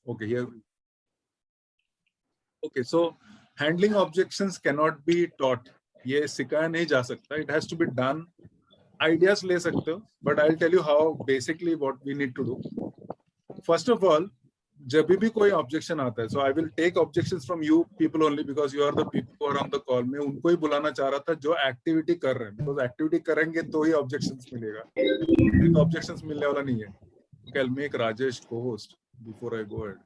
Okay, here. Okay, so handling objections cannot be taught. ये सिखाया नहीं जा सकता. It has to be done. Ideas ले सकते हो, but I'll tell you how basically what we need to do. First of all, जब भी कोई ऑब्जेक्शन आता है, so I will take objections from you people only because you are the people who are on the call. मैं उनको ही बुलाना चाह रहा था जो एक्टिविटी कर रहे हैं, because एक्टिविटी करेंगे तो ही ऑब्जेक्शंस मिलेगा. तो ऑब्जेक्शंस मिलने वाला नहीं है. Okay, I'll make Rajesh co-host before I go ahead.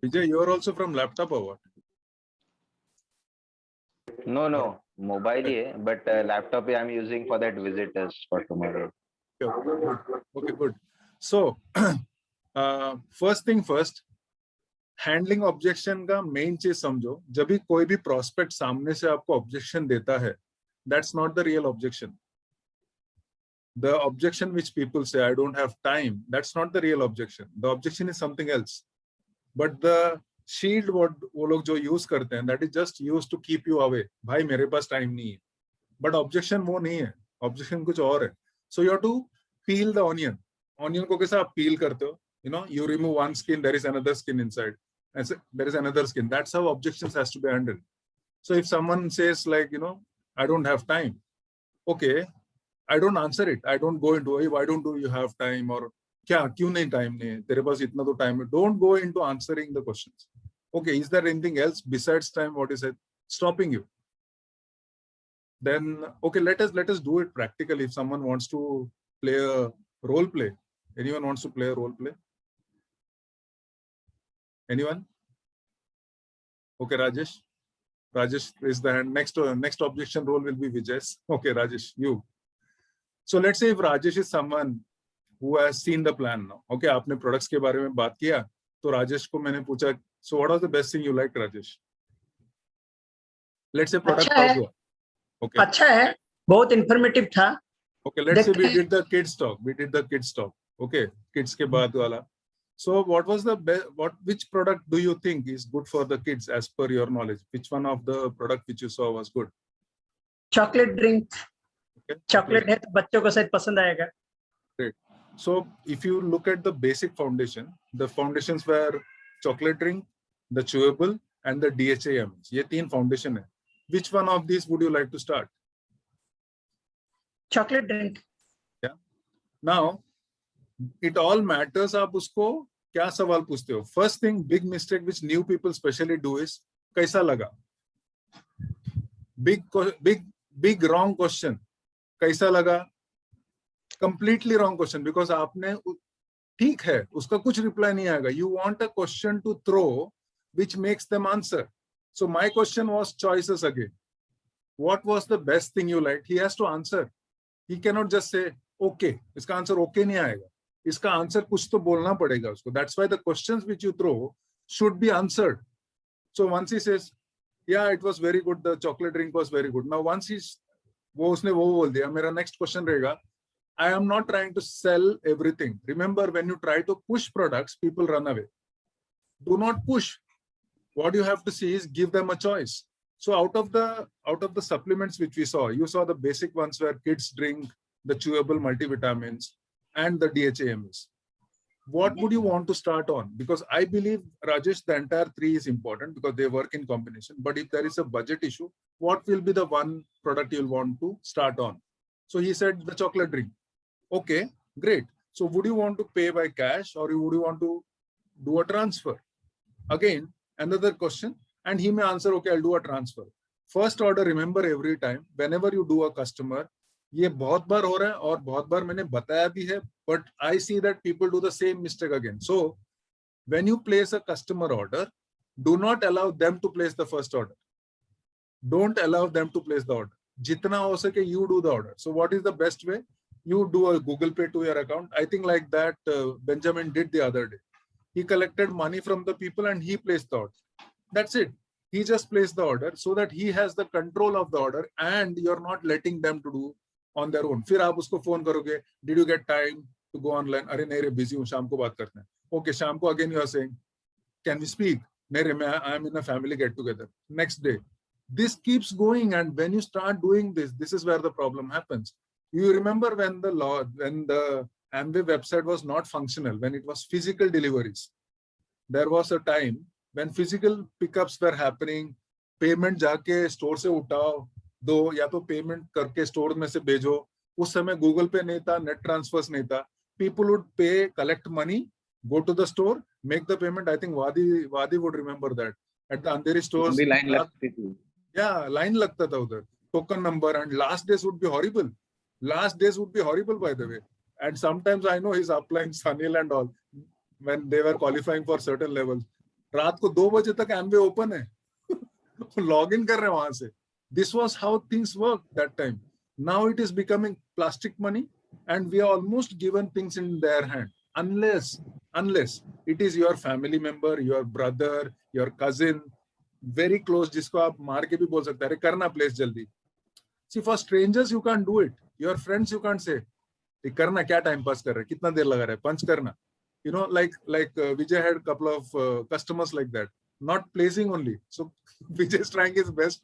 Vijay, you are also from laptop or what? No, mobile hai, but laptop I'm using for that visitors for tomorrow. Okay, good. So, first thing first, handling objection का main चीज समझो. जब भी कोई भी prospect सामने से आपको ऑब्जेक्शन देता है, that's not the real objection. The objection which people से I don't have time, that's not the real objection. The objection is something else. But the shield वो लोग जो यूज करते हैं, that is just use to keep you away. भाई मेरे पास time नहीं है. बट ऑब्जेक्शन वो नहीं है. ऑब्जेक्शन कुछ और है. So you have to peel the onion. Onion को कैसे आप पील करते हो? You know, you remove one skin, there is another skin inside. And there is another skin. That's how objections has to be handled. So if someone says like, you know, I don't have time. Okay, I don't answer it. I don't go into, hey, why don't you have time? Or kya, kyun nahi time nahi? Tere paas itna to time. Don't go into answering the questions. Okay, is there anything else besides time? What is it stopping you? Then, okay, let us do it practically. If someone wants to play a role play, anyone wants to play a role play? Anyone? Okay, Rajesh. Rajesh raise the hand. Next objection role will be Vijay's. Okay, Rajesh, you. So let's say if Rajesh is someone who has seen the plan now. Okay, आपने products के बारे में बात किया, तो राजेश को मैंने पूछा, so what was the best thing you liked, Rajesh? Let's say product talk हुआ. Okay. अच्छा है, बहुत informative था. Okay, let's say we did the kids talk. Okay, kids के बाद वाला. So what was the best, which product do you think is good for the kids as per your knowledge? Which one of the product which you saw was good? Chocolate drink. Okay. Chocolate है तो बच्चों को शायद पसंद आएगा. Great. So if you look at the basic foundation, the foundations were chocolate drink, the chewable, and the DHA. ये तीन foundation है. Which one of these would you like to start? Chocolate drink. Yeah. Now, it all matters. आप उसको क्या सवाल पूछते हो? First thing, big mistake which new people especially do is कैसा लगा? Big wrong question. कैसा लगा? Completely wrong question because आपने ठीक है उसका कुछ reply नहीं आएगा. You want a question to throw which makes them answer. So my question was choices again. What was the best thing you liked? He has to answer. He cannot just say okay. इसका answer okay नहीं आएगा. इसका answer कुछ तो बोलना पड़ेगा उसको. That's why the questions which you throw should be answered. So once he says, yeah, it was very good. The chocolate drink was very good. Now once उसने वो बोल दिया, मेरा next question रहेगा. I am not trying to sell everything. Remember, when you try to push products, people run away. Do not push. What you have to see is give them a choice. So out of the supplements which we saw, you saw the basic ones where kids drink, the chewable multivitamins, and the DHAMs. What would you want to start on? Because I believe, Rajesh, the entire three is important because they work in combination. But if there is a budget issue, what will be the one product you'll want to start on? So he said the chocolate drink. Okay, great. So would you want to pay by cash or would you want to do a transfer? Again, another question. And he may answer, okay, I'll do a transfer. First order, remember every time, whenever you do a customer, ये बहुत बार हो रहा है और बहुत बार मैंने बताया भी है, but I see that people do the same mistake again. So when you place a customer order, do not allow them to place the first order. Don't allow them to place the order. जितना हो सके, you do the order. So what is the best way? You do a Google Pay to your account. I think like that Benjamin did the other day. He collected money from the people and he placed the order. That's it. He just placed the order so that he has the control of the order and you're not letting them to do on their own. फिर आप उसको phone करोगे, did you get time to go online? अरे नहीं रे, busy हूँ, शाम को बात करते हैं. Okay, शाम को again you are saying, can we speak? नहीं रे, I am in a family get together. Next day. This keeps going, and when you start doing this, this is where the problem happens. You remember when the Amway website was not functional, when it was physical deliveries. There was a time when physical pickups were happening. Payment जाके store से उठाओ दो, या तो payment करके store में से भेजो. उस समय Google Pay नहीं था, net transfers नहीं था. People would pay, collect money, go to the store, make the payment. I think Wadi would remember that. At the Andheri stores, लंबी लाइन लगती थी. yeah, line लगता था उधर. Token number, and last days would be horrible. Last days would be horrible, by the way. And sometimes I know his upline, Sunil and all, when they were qualifying for certain levels. रात को 2 बजे तक Amway open है. Log in कर रहे हैं वहां से. This was how things worked that time. Now it is becoming plastic money, and we are almost given things in their hand. Unless it is your family member, your brother, your cousin, very close, जिसको आप मार के भी बोल सकते हैं, अरे करना प्लेस जल्दी. See, for strangers you can't do it. Your friends you can't say, करना क्या टाइम पास कर रहे हैं, कितना देर लगा रहा है, पंच करना. You know, like Vijay had a couple of customers like that, not placing only. So Vijay is trying his best.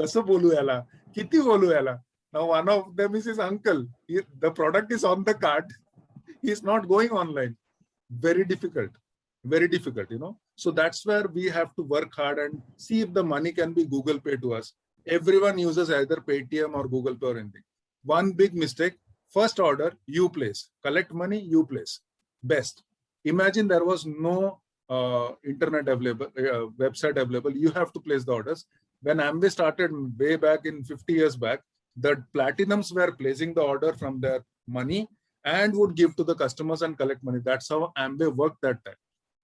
कसं बोलू याला, किती बोलू याला. Now one of them is his uncle. The product is on the cart. He is not going online. Very difficult, you know. So that's where we have to work hard and see if the money can be Google Pay to us. Everyone uses either Paytm or Google Pay or anything. One big mistake: first order you place, collect money you place. Best. Imagine there was no internet available, website available. You have to place the orders. When Amway started way back in 50 years back, the platinums were placing the order from their money and would give to the customers and collect money. That's how Amway worked that time.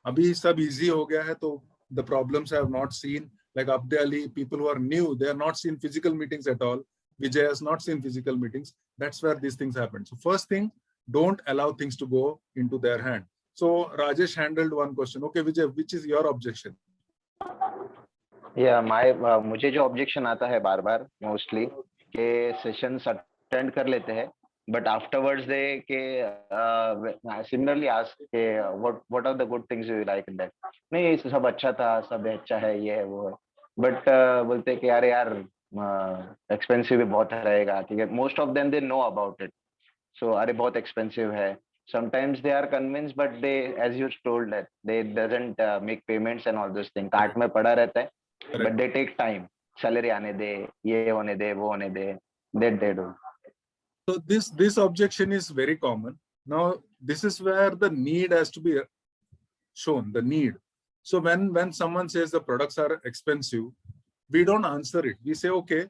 Abhi sab easy ho gaya hai, to the problems I have not seen. Like Abdi Ali, people who are new, they have not seen physical meetings at all. Vijay has not seen physical meetings. That's where these things happen. So first thing, don't allow things to go into their hand. So Rajesh handled one question. Okay, Vijay, which is your objection? Yeah, मुझे जो objection आता है बार बार mostly के sessions attend कर लेते हैं, but afterwards they similarly ask what are the good things you like in that. नहीं सब अच्छा था, सब अच्छा है, ये है वो है, but बोलते कि अरे यार expensive भी बहुत रहेगा, ठीक है. Most of them they know about it, so अरे बहुत expensive है. Sometimes they are convinced, but they, as you told, that they doesn't make payments and all those things. Cart में पड़ा रहता है, but they take time. Salary आने दे, ये होने दे, वो होने दे, that they do. So this objection is very common. Now this is where the need has to be shown. The need. So when someone says the products are expensive, we don't answer it. We say, okay,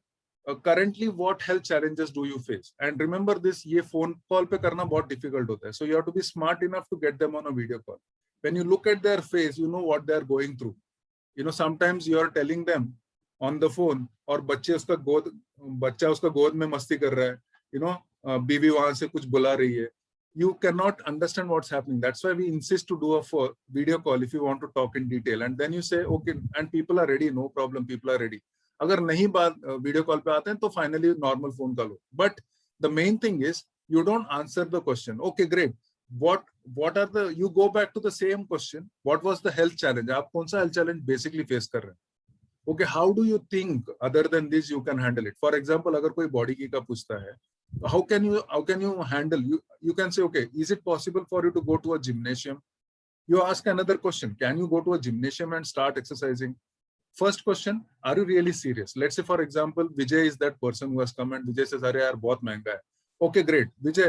currently what health challenges do you face? And remember this, ये phone call पे करना बहुत difficult होता है. So you have to be smart enough to get them on a video call. When you look at their face, you know what they are going through. You know, sometimes you are telling them on the phone, और बच्चा उसका गोद में मस्ती कर रहा है. You know, बीवी वहां से कुछ बुला रही है. You cannot understand what's happening. That's why we insist to do a video call if you want to talk in detail. And then you say, okay, and people are ready, no problem, people are ready. अगर नहीं बात video call पे आते हैं तो finally normal phone call हो. But the main thing is you don't answer the question. Okay great, what are the, you go back to the same question, what was the health challenge, आप कौन सा health challenge basically face कर रहे हैं. Okay, how do you think other than this you can handle it. For example अगर कोई body की का पूछता है, how can you handle, you can say, okay, is it possible for you to go to a gymnasium? You ask another question, can you go to a gymnasium and start exercising? First question, are you really serious? Let's say for example Vijay is that person who has come and Vijay says, "Arey yaar bahut महंगा है." Okay, great. Vijay,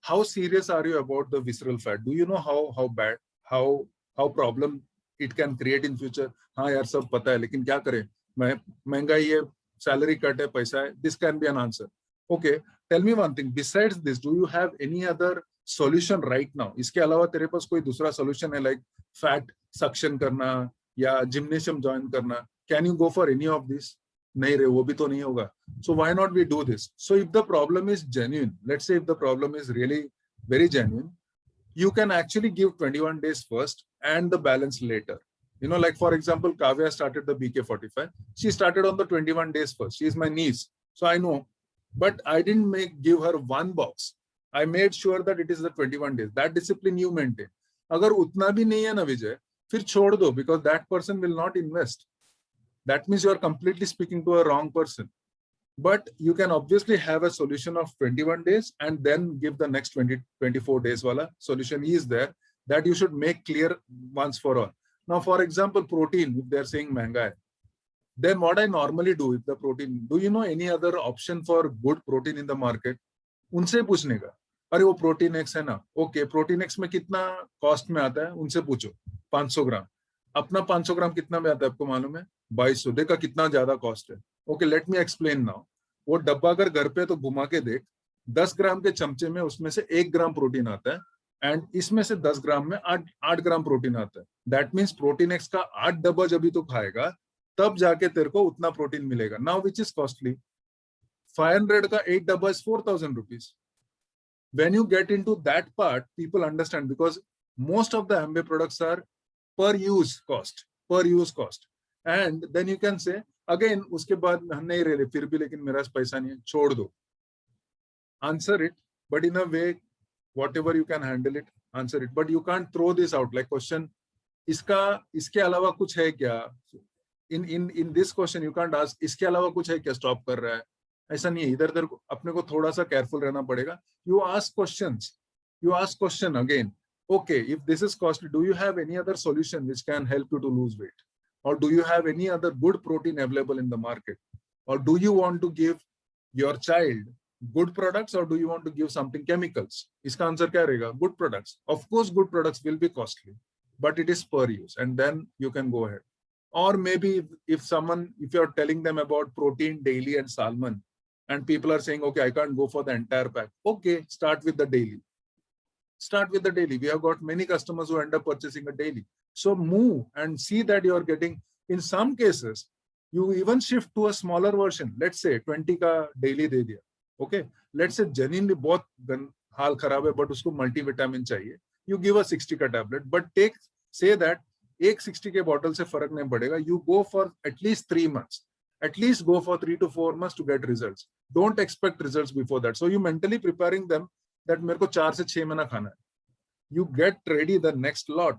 how serious are you about the visceral fat? Do you know how bad, how problem it can create in future? हाँ यार सब पता है, लेकिन क्या करें, महंगाई है, salary cut है, पैसा है. This can be an answer. Okay, tell me one thing, besides this, do you have any other solution right now? इसके अलावा तेरे पास कोई दूसरा solution है, like fat suction करना या जिम्नेशियम ज्वाइन करना? Can you go for any of this? नहीं रे, वो भी तो नहीं होगा. So why not we do this? So if the problem is genuine, let's say if the problem is really very genuine, you can actually give 21 days first and the balance later. You know, like for example, Kavya started the BK45. She started on the 21 days first. She is my niece, so I know. But I didn't give her one box. I made sure that it is the 21 days. That discipline you maintain. अगर उतना भी नहीं है ना विजय, फिर छोड़ दो, because that person will not invest. That means you are completely speaking to a wrong person. But you can obviously have a solution of 21 days and then give the next 24 days wala solution is there that you should make clear once for all. Now, for example, protein, if they're saying महंगा है, then what I normally do with the protein, do you know any other option for good protein in the market? उनसे पूछने का, अरे वो protein x है ना, okay protein x में कितना कॉस्ट में आता है, उनसे पूछो 500 ग्राम, अपना 500 ग्राम कितना में आता है आपको मालूम है? 2200, देखा कितना ज्यादा कॉस्ट है. Okay let me explain now. वो डब्बा अगर घर पे तो घुमा के देख, 10 ग्राम के चमचे में उसमें से 1 ग्राम प्रोटीन आता है एंड इसमें से 10 ग्राम में 8 ग्राम प्रोटीन आता है. दैट मीन्स प्रोटीन एक्स का 8 डब्बा जब भी तो खाएगा तब जाके तेरे को उतना प्रोटीन मिलेगा. नाउ विच इज कॉस्टली, 500 का 8 डब्बा is 4000 rupees. When you get into that part, people understand because most of the Amway products are per use cost, and then you can say again उसके बाद नहीं रहे फिर भी लेकिन मेरा पैसा नहीं है, छोड़ दो. Answer it, but in a way whatever you can handle it, answer it, but you can't throw this out like question इसके अलावा कुछ है क्या. In this question you can't ask इसके अलावा कुछ है क्या stop कर रहा है, ऐसा नहीं है. इधर उधर अपने को थोड़ा सा केयरफुल रहना पड़ेगा. You ask question again. Okay, if this is costly, do you have any other solution which can help you to lose weight, or do you have any other good protein available in the market, or do you want to give your child good products, or do you want to give something chemicals? इसका answer क्या रहेगा? Good products. Of course good products will be costly, but it is per use, and then you can go ahead. Or maybe if you're telling them about protein daily and salmon, and people are saying, okay, I can't go for the entire pack. Okay, start with the daily. We have got many customers who end up purchasing a daily. So move and see that you are getting, in some cases, you even shift to a smaller version. Let's say 20 ka daily de diya. Okay, let's say genuinely बहुत हाल खराब है, but उसको multivitamin चाहिए. You give a 60 ka tablet, but say that एक 60 के bottle से फर्क नहीं पड़ेगा. You go for at least 3 months. At least go for 3 to 4 months to get results. Don't expect results before that. So you mentally preparing them that मेरे को 4 से 6 महीना खाना है. You get ready the next lot.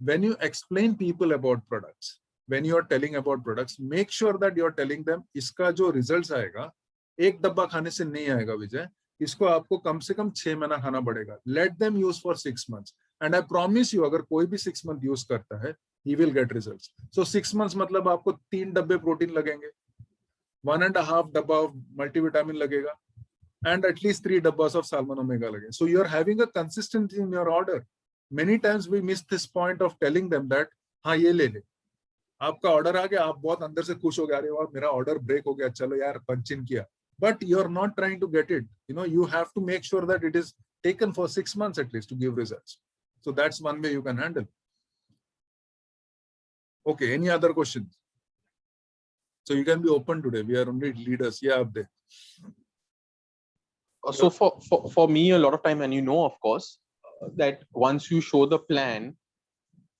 When you explain people about products, when you are telling about products, make sure that you are telling them इसका जो results आएगा, एक डब्बा खाने से नहीं आएगा विजय, इसको आपको कम से कम 6 महीना खाना पड़ेगा. Let them use for 6 months. And I promise you, अगर कोई भी 6 month use करता है, he will get results. So 6 months मतलब आपको 3 डब्बे प्रोटीन लगेंगे, 1.5 डब्बा मल्टीविटामिन लगेगा, and at least 3 dabbas of salmon omega लगेंगे. So you are having a consistency in your order. Many times we miss this point of telling them that हाँ ये ले ले, आपका ऑर्डर आ गया, आप बहुत अंदर से खुश हो गए, अरे वाह मेरा ऑर्डर ब्रेक हो गया, चलो यार पंच इन किया. But you are not trying to get it. You have to make sure that it is taken for 6 months at least to give results. So that's one way you can handle. Okay, any other questions? So you can be open today. We are only leaders. Yeah, up there. So for me, a lot of time, and of course, that once you show the plan,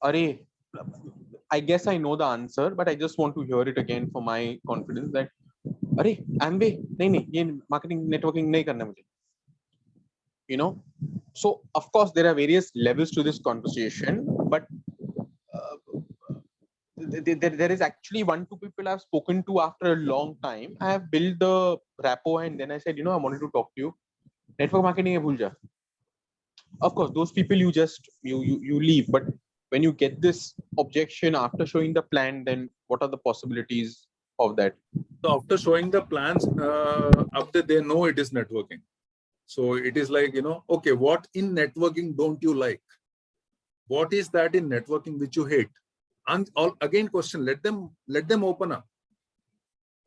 I guess I know the answer, but I just want to hear it again for my confidence that, Amway, nahi, marketing networking nahi karna mujhe. So of course there are various levels to this conversation, but there is actually 1-2 people I've spoken to after a long time. I have built the rapport, and then I said, I wanted to talk to you. Network marketing hai bhul ja. Of course, those people you leave, but when you get this objection after showing the plan, then what are the possibilities of that? So after showing the plans, after they know it is networking. So it is like, okay, what in networking don't you like? What is that in networking which you hate? And again question, let them open up.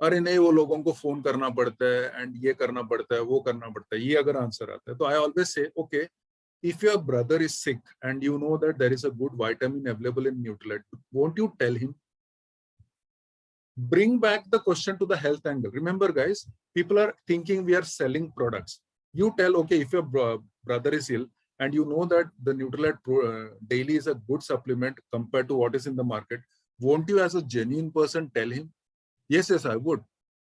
अरे नहीं वो लोगों को phone करना पड़ता है and ये करना पड़ता है वो करना पड़ता है, ये अगर आंसर आता है तो I always say, okay, if your brother is sick and you know that there is a good vitamin available in Nutrilite, won't you tell him? Bring back the question to the health angle. Remember guys, people are thinking we are selling products. You tell, okay, if your brother is ill and you know that the Nutrilite daily is a good supplement compared to what is in the market, won't you as a genuine person tell him? Yes, I would.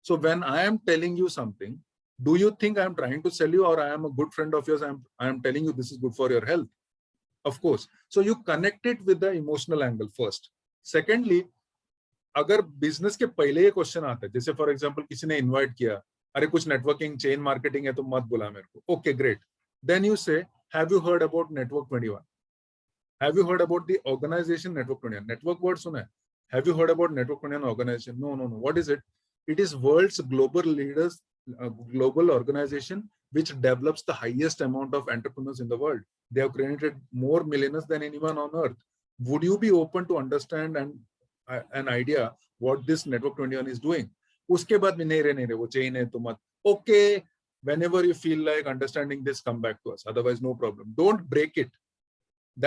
So when I am telling you something, do you think I am trying to sell you, or I am a good friend of yours? I am telling you this is good for your health. Of course. So you connect it with the emotional angle first. Secondly, अगर business के पहले ये question आता है, जैसे for example किसी ने invite किया, अरे कुछ नेटवर्किंग चेन मार्केटिंग है तो मत बुला मेरे को, okay great, then you say have you heard about network 21, have you heard about the organisation network 21, network word सुना है, have you heard about network 21 organisation, no no no, what is it? It is world's global leaders, global organization which develops the highest amount of entrepreneurs in the world. They have created more millionaires than anyone on earth. Would you be open to understand and an idea what this Network 21 is doing? उसके बाद में नहीं रहे वो chain है तो मत. Okay, whenever you feel like understanding this, come back to us. Otherwise, no problem. Don't break it.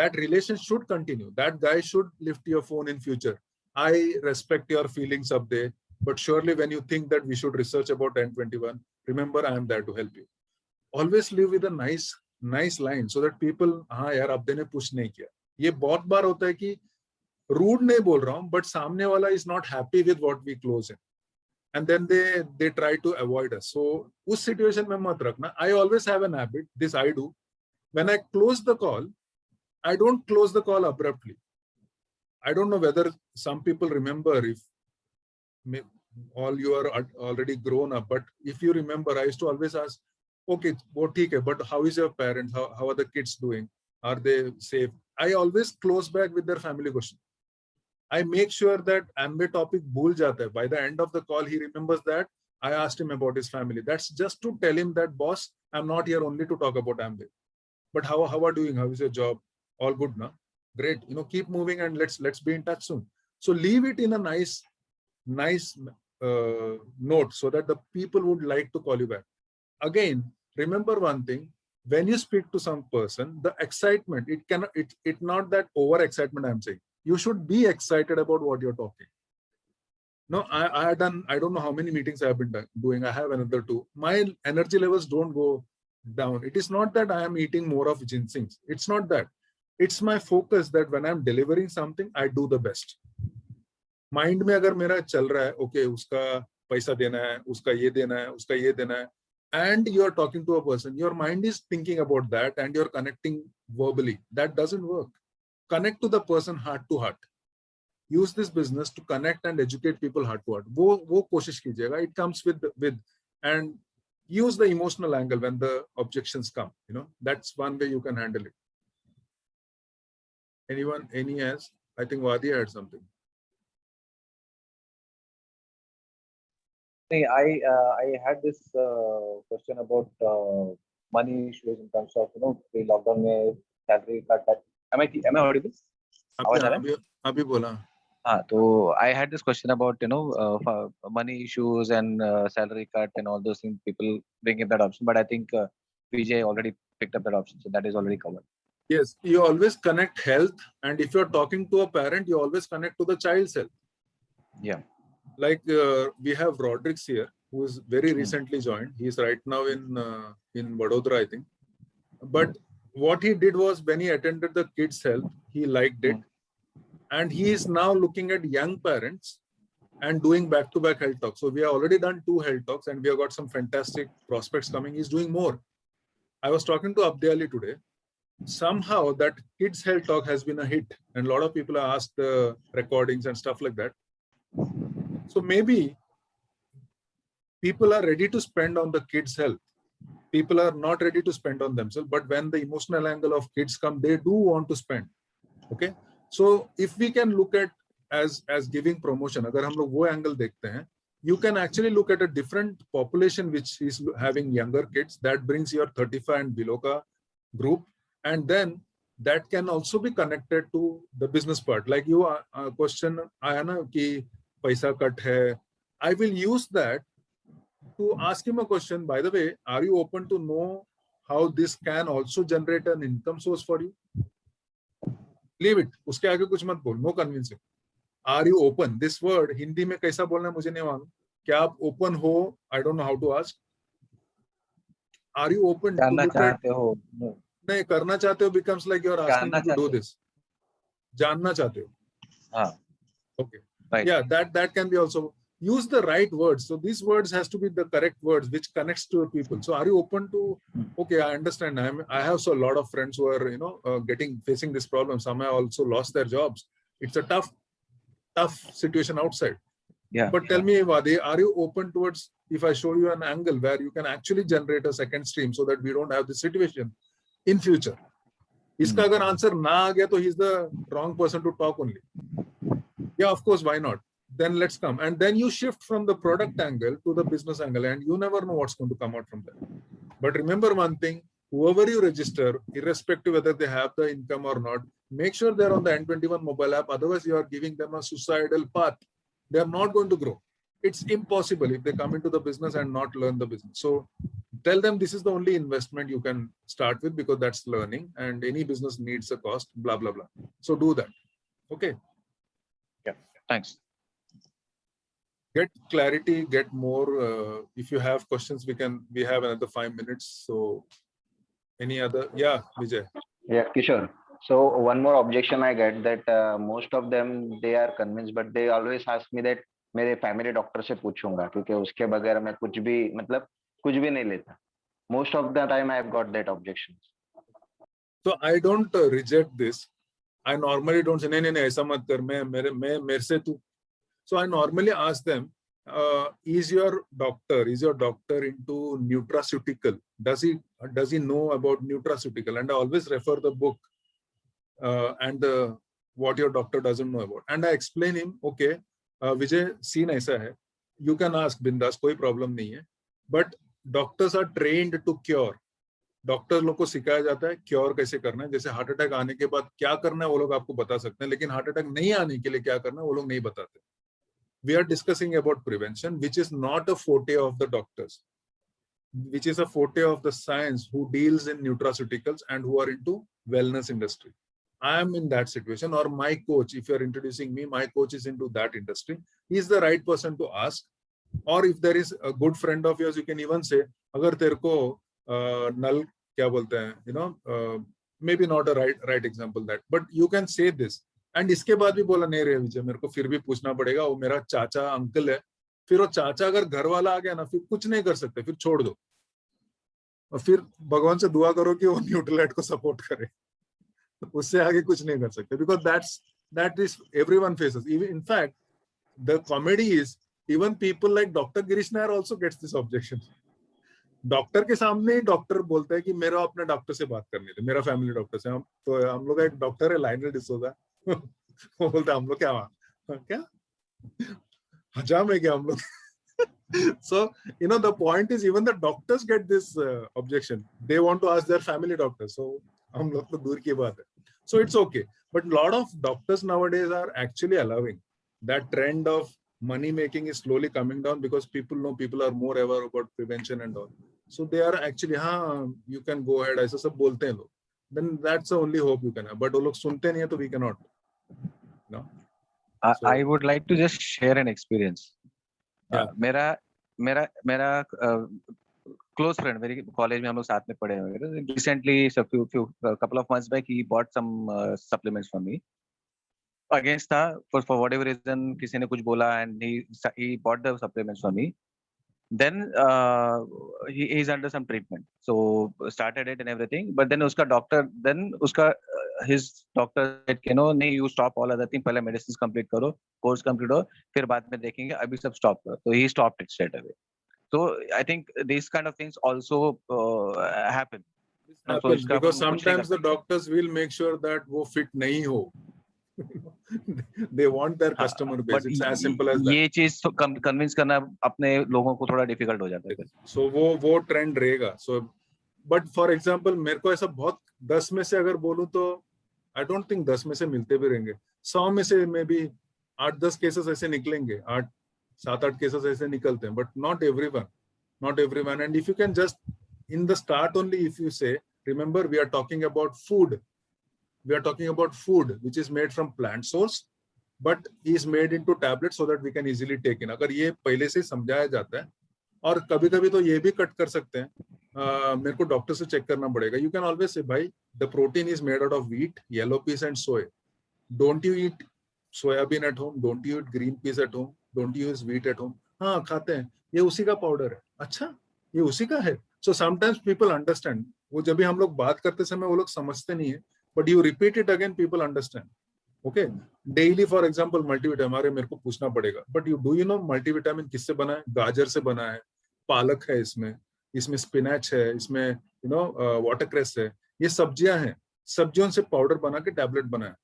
That relation should continue. That guy should lift your phone in future. I respect your feelings up there. But surely when you think that we should research about N21, remember I am there to help you. Always live with a nice line so that people, हाँ यार abde ने push नहीं किया. ये बहुत बार होता है कि rude नहीं बोल रहा हूँ, but सामने वाला is not happy with what we close in, and then they try to avoid us. So उस situation में मत रखना. I always have an habit. This I do. When I close the call, I don't close the call abruptly. I don't know whether some people remember, if all you are already grown up, but if you remember, I used to always ask, okay, but how is your parents? How are the kids doing? Are they safe? I always close back with their family question. I make sure that Amway topic bhul jata hai. By the end of the call, he remembers that I asked him about his family. That's just to tell him that, boss, I'm not here only to talk about Amway, but how are you doing? How is your job? All good, na? Great. Keep moving and let's be in touch soon. So leave it in a nice note so that the people would like to call you back. Again, remember one thing: when you speak to some person, the excitement, it not that over excitement I'm saying. You should be excited about what you're talking. No, I don't know how many meetings I have been doing. I have another 2. My energy levels don't go down. It is not that I am eating more of ginseng. It's not that. It's my focus that when I'm delivering something, I do the best. Mind में अगर मेरा चल रहा है, okay उसका पैसा देना है, उसका ये देना है, उसका ये देना है, and you are talking to a person, your mind is thinking about that and you're connecting verbally, that doesn't work. Connect to the person heart to heart. Use this business to connect and educate people heart to heart. वो कोशिश कीजिएगा. It comes with and use the emotional angle when the objections come. That's one way you can handle it. Anyone? Any has? I think Wadi had something. I had this question about money issues in terms of the lockdown में salary cut. Am I audible? अभी बोला. So I had this question about money issues and salary cut and all those things. People bring in that option, but I think Vijay already picked up that option, so that is already covered. Yes, you always connect health, and if you're talking to a parent, you always connect to the child's health. Yeah. Like we have Rodriguez here, who is very recently joined. He's right now in Vadodara, I think. But what he did was, when he attended the kids' health, he liked it. And he is now looking at young parents and doing back-to-back health talks. So we have already done 2 health talks and we have got some fantastic prospects coming. He's doing more. I was talking to Abdi Ali today. Somehow that kids' health talk has been a hit and a lot of people have asked the recordings and stuff like that. So maybe people are ready to spend on the kids' health. People are not ready to spend on themselves, but when the emotional angle of kids come, they do want to spend. Okay. So if we can look at as giving promotion, agar hum log wo angle dekhte hain, you can actually look at a different population which is having younger kids. That brings your 35 and below ka group, and then that can also be connected to the business part. Like you question aaya na ki paisa cut hai. I will use that to ask him a question. By the way, are you open to know how this can also generate an income source for you? Leave it. उसके आगे कुछ मत बोल. No convincing. Are you open? This word Hindi में कैसा बोलना है मुझे नहीं मालूम. क्या आप open हो? I don't know how to ask. Are you open? करना चाहते हो? नहीं, करना चाहते हो becomes like you are asking me to do this. जानना चाहते हो. हाँ. Okay. Right. Yeah, that can be also. Use the right words. So these words has to be the correct words which connects to people. So are you open to, okay, I understand. I have so a lot of friends who are, facing this problem. Some have also lost their jobs. It's a tough situation outside. Yeah. But tell me, Vadi, are you open towards if I show you an angle where you can actually generate a second stream so that we don't have this situation in future? इसका अगर answer ना आ गया तो he is the wrong person to talk only. Yeah, of course, why not? Then let's come. And then you shift from the product angle to the business angle, and you never know what's going to come out from there. But remember one thing, whoever you register, irrespective whether they have the income or not, make sure they're on the N21 mobile app. Otherwise, you are giving them a suicidal path. They are not going to grow. It's impossible if they come into the business and not learn the business. So tell them this is the only investment you can start with because that's learning and any business needs a cost, blah, blah, blah. So do that. Okay. Thanks. Get clarity, get more. If you have questions, we have another 5 minutes. So any other? Yeah, Vijay. Yeah, Kishore. So one more objection I get that most of them, they are convinced, but they always ask me that मेरे family doctor से पूछूंगा क्योंकि उसके बगैर मैं कुछ भी मतलब कुछ भी नहीं लेता. Most of the time I have got that objection. So I don't reject this. I normally don't say नहीं ऐसा मत कर मेरे से तू. So I normally ask them, is your doctor into nutraceutical? Does he know about nutraceutical? And I always refer the book and what your doctor doesn't know about. And I explain him, okay, Vijay, scene ऐसा है. You can ask बिंदास, कोई problem नहीं है. But doctors are trained to cure. Doctor लोग को सिखाया जाता है क्योर कैसे करना है. जैसे हार्ट अटैक आने के बाद क्या करना है वो लोग आपको बता सकते हैं, लेकिन हार्ट अटैक नहीं आने के लिए क्या करना है वो लोग नहीं बताते. We are discussing about prevention, which is not a forte of the doctors, which is a forte of the science who deals in nutraceuticals and who are into wellness industry. I am in that situation, or my coach, if you are introducing me, my coach is into that industry. He is the right person to ask. Or if there is a good friend of yours, you can even say, अगर तेरे को नल क्या बोलते हैं, maybe not a right example that, but you can say this. And इसके बाद भी बोला नहीं रे विजय, मेरे को फिर भी पूछना पड़ेगा, वो मेरा चाचा अंकल है. फिर वो चाचा अगर घर वाला आ गया ना, फिर कुछ नहीं कर सकते, फिर छोड़ दो और फिर भगवान से दुआ करो कि वो न्यूट्रलाइट को सपोर्ट करे. उससे आगे कुछ नहीं कर सकते, because that is everyone faces. Even in fact, the comedy is even people like Dr. Girish Nair also gets this objection. Doctor के सामने ही डॉक्टर बोलता है कि मेरा अपने डॉक्टर से बात करनी थी, मेरा फैमिली डॉक्टर से. हम लोग का एक डॉक्टर है लाइनल डिसोजा, वो बोलता है हम लोग क्या हजाम है क्या हम लोग. So the point is even the doctors get this objection. They want to ask their family doctor. So हम लोग तो दूर की बात है. So it's okay, but a lot of doctors nowadays are actually allowing that trend of money making is slowly coming down because people are more aware about prevention and all. So they are actually, you can go ahead, ऐसा सब बोलते हैं लोग. Then that's the only hope you can have. But वो लोग सुनते नहीं है तो we cannot. No. I would like to just share an experience. Yeah. मेरा close friend, मेरी college में हम लोग साथ में पढ़े हुए. Recently, couple of months back, he bought some supplements from me. Against था, for whatever reason किसी ने कुछ बोला and he bought the supplements for me. Then he is under some treatment, so started it and everything. But then his doctor said नहीं, you stop all other things, पहले medicines complete करो, course complete हो, फिर बाद में देखेंगे, अभी सब stop करो. So he stopped it straight away. So I think these kind of things also happen. Happens because sometimes the doctors will make sure that वो fit नहीं हो. They want their customer base. It's as simple as that. ये चीज convince करना अपने लोगों को थोड़ा difficult हो जाता है. So वो trend रहेगा. So, but for example, मेरे को ऐसा बहुत 10 में से अगर बोलूं तो I don't think 10 में से मिलते भी रहेंगे. 100 में से maybe 8-10 cases ऐसे निकलेंगे. 7-8 cases ऐसे निकलते हैं. But not everyone. And if you can just in the start only, if you say, remember we are talking about food. We are talking about food which is made from plant source, but is made into tablets so that we can easily take in. अगर ये पहले से समझाया जाता है और कभी-कभी तो ये भी कट कर सकते हैं. मेरे को डॉक्टर से चेक करना पड़ेगा. You can always say, भाई, the protein is made out of wheat, yellow peas and soy. Don't you eat soybean at home? Don't you eat green peas at home? Don't you use wheat at home? हाँ खाते हैं. ये उसी का powder है. अच्छा, ये उसी का है. So sometimes people understand. वो जब भी हम लोग बात करते समय वो लोग समझते नहीं है. But you repeat it again, people understand. Okay daily for example multivitamin अरे मेरे को पूछना पड़ेगा but do you know multivitamin किससे बना है? गाजर से बना है, पालक है, इसमें स्पिनच है, इसमें वाटरक्रेस है, ये सब्जियां हैं, सब्जियों से पाउडर बना के टैबलेट बना है.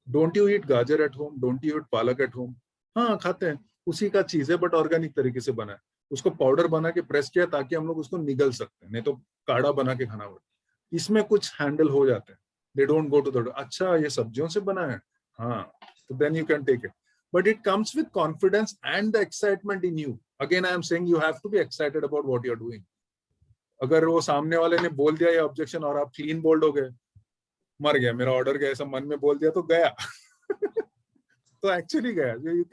डोंट यू ईट गाजर at home? Don't you eat पालक एट होम? हाँ खाते हैं, उसी का चीज है बट ऑर्गेनिक तरीके से बना है. उसको पाउडर बना के प्रेस किया ताकि हम लोग उसको निगल सकते हैं, नहीं तो काढ़ा बना के खाना पड़ता. इसमें कुछ हैंडल हो जाते हैं. They don't go to the अच्छा ये सब्जियों से बना है, हाँ, so then you can take it. But it comes with confidence and the excitement in you. Again, I am saying you have to be excited about what you're doing. अगर वो सामने वाले ने बोल दिया ये ऑब्जेक्शन और आप क्लीन बोल्ड हो गए, मर गया मेरा ऑर्डर, गया, ऐसा मन में बोल दिया तो गया. तो एक्चुअली गया. You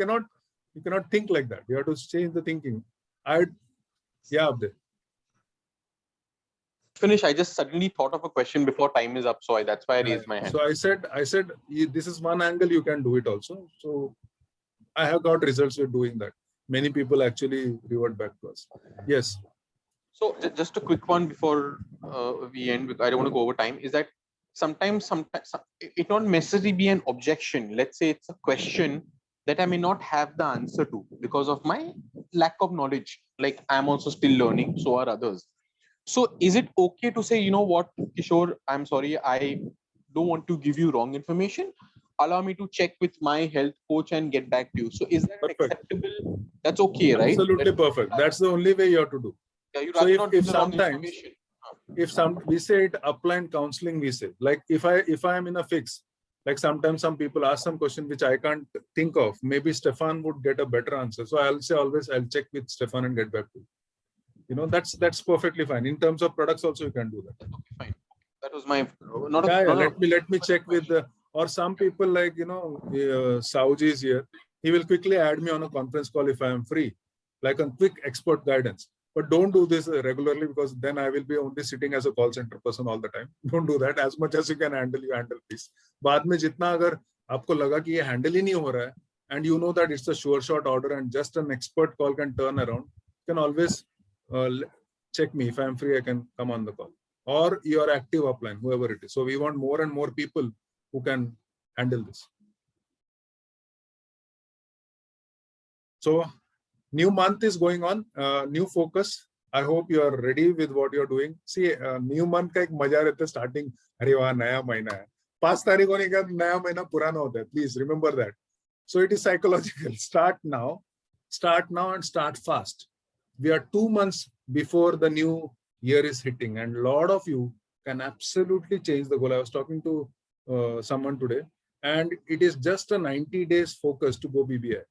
cannot think like that. You have to change the thinking. Abde. Finish. I just suddenly thought of a question before time is up, so that's why I raised my hand. So I said this is one angle you can do it also. So I have got results with doing that. Many people actually revert back to us. Yes. So just a quick one before we end, because I don't want to go over time, is that sometimes it not necessarily be an objection. Let's say it's a question that I may not have the answer to because of my lack of knowledge. Like I'm also still learning, so are others. So is it okay to say, you know what, Kishore, I'm sorry, I don't want to give you wrong information. Allow me to check with my health coach and get back to you. So is that Perfect. Acceptable? That's okay, right? Absolutely perfect. That's the only way you have to do. Yeah, you So rather not give if the wrong sometimes, information. we say it upline counseling, we say, like if I am in a fix, like sometimes some people ask some question which I can't think of, maybe Stefan would get a better answer. So I'll say always, I'll check with Stefan and get back to you. You know, that's perfectly fine. In terms of products also, you can do that. Okay, fine. That was my let me check with the, or some people like, Sauji is here. He will quickly add me on a conference call if I am free, like a quick expert guidance. But don't do this regularly because then I will be only sitting as a call center person all the time. Don't do that. As much as you can handle, you handle, please. बाद में जितना अगर आपको लगा कि ये handle ही नहीं हो रहा है, and you know that it's a sure shot order and just an expert call can turn around, you can always check me. If I am free, I can come on the call. Or your active upline, whoever it is. So we want more and more people who can handle this. So new month is going on, new focus. I hope you are ready with what you're doing. See, new month का एक मजा रहता है starting. अरे वाह नया महीना है. 5 तारीख होने के बाद नया महीना पुराना होता है. Please remember that. So it is psychological. Start now and start fast. We are 2 months before the new year is hitting, and a lot of you can absolutely change the goal. I was talking to someone today, and it is just a 90 days focus to go BBI.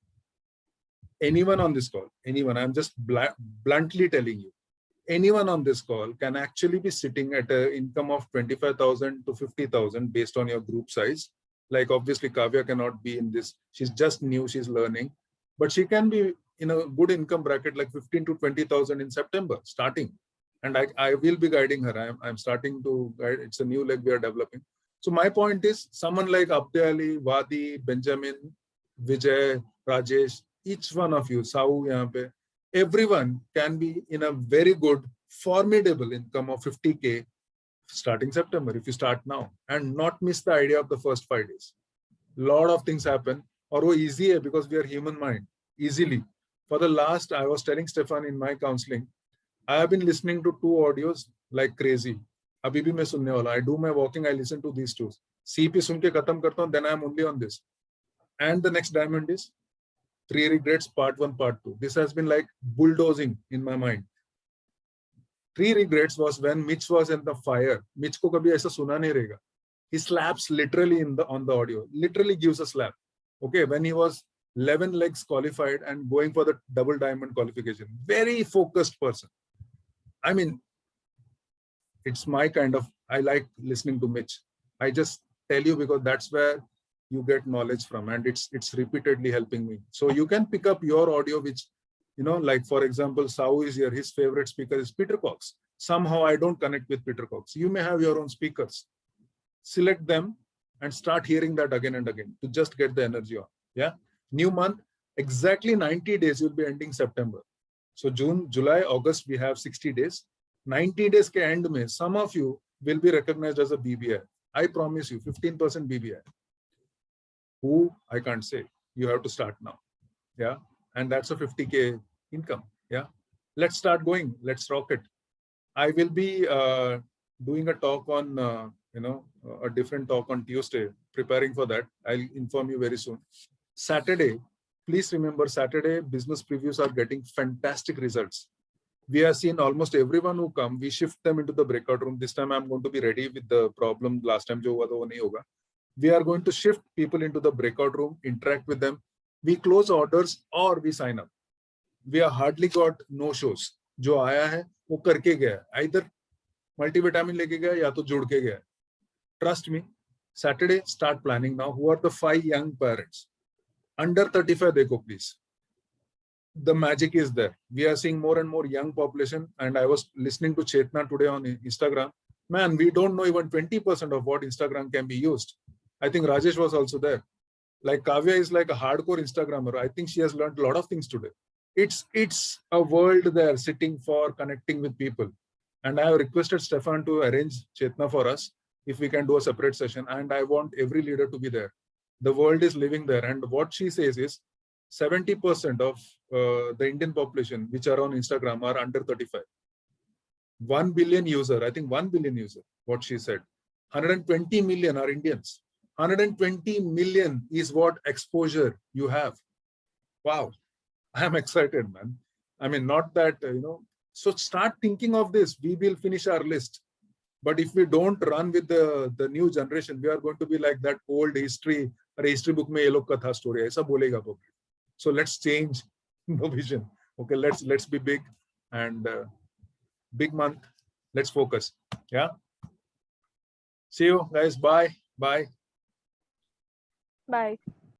Anyone on this call, anyone, I'm just bluntly telling you, anyone on this call can actually be sitting at an income of 25,000 to 50,000 based on your group size. Like obviously Kavya cannot be in this. She's just new, she's learning, but she can be in a good income bracket like 15 to 20,000 in September starting. And I will be guiding her. I'm starting to guide. It's a new leg we are developing. So my point is someone like Abde Ali, Wadi, Benjamin, Vijay, Rajesh, each one of you, Sau, everyone can be in a very good, formidable income of 50K starting September if you start now and not miss the idea of the first 5 days. Lot of things happen, or wo easy hai because we are human mind, easily. For the last, I was telling Stefan in my counseling, I have been listening to 2 audios like crazy. Abhi bhi main sunne wala. I do my walking, I listen to these 2. CP sun ke khatam karta hu, then I am only on this. And the next diamond is 3 regrets, part 1, part 2. This has been like bulldozing in my mind. 3 regrets was when Mitch was in the fire. Mitch ko kabhi aisa suna nahi rahega. He slaps literally on the audio. Literally gives a slap. Okay, when he was 11 legs qualified and going for the double diamond qualification. Very focused person. I mean, it's my kind of, I like listening to Mitch. I just tell you because that's where you get knowledge from, and it's repeatedly helping me. So you can pick up your audio, which, like for example, Sau is here, his favorite speaker is Peter Cox. Somehow I don't connect with Peter Cox. You may have your own speakers. Select them and start hearing that again and again to just get the energy on. Yeah. New month, exactly 90 days will be ending September. So June, July, August, we have 60 days. 90 days ke end mein, some of you will be recognized as a BBI. I promise you, 15% BBI. Who? I can't say. You have to start now. Yeah. And that's a 50K income. Yeah. Let's start going. Let's rock it. I will be doing a talk on, a different talk on Tuesday, preparing for that. I'll inform you very soon. Saturday, please remember, Saturday business previews are getting fantastic results. We have seen almost everyone who come, we shift them into the breakout room. This time I'm going to be ready with the problem last time jo hua tha wo nahi hoga. We are going to shift people into the breakout room, interact with them. We close orders or we sign up. We have hardly got no shows. जो आया है वो करके गया, either multivitamin लेके गया या तो जुड़ के गया. Trust me. Saturday, start planning now. Who are the 5 young parents? Under 35, dekho please. The magic is there. We are seeing more and more young population. And I was listening to Chetna today on Instagram. Man, we don't know even 20% of what Instagram can be used. I think Rajesh was also there. Like Kavya is like a hardcore Instagrammer. I think she has learned a lot of things today. It's a world there sitting for connecting with people. And I have requested Stefan to arrange Chetna for us if we can do a separate session. And I want every leader to be there. The world is living there. And what she says is 70% of the Indian population which are on Instagram are under 35. 1 billion user, I think 1 billion user, what she said. 120 million are Indians. 120 million is what exposure you have. Wow. I am excited, man. I mean, not that, so start thinking of this. We will finish our list. But if we don't run with the new generation, we are going to be like that old history book mein ye log ka tha story. Aisa bolega public. So let's change the vision. Okay, let's be big and big month. Let's focus. Yeah. See you guys. Bye. Bye. Bye.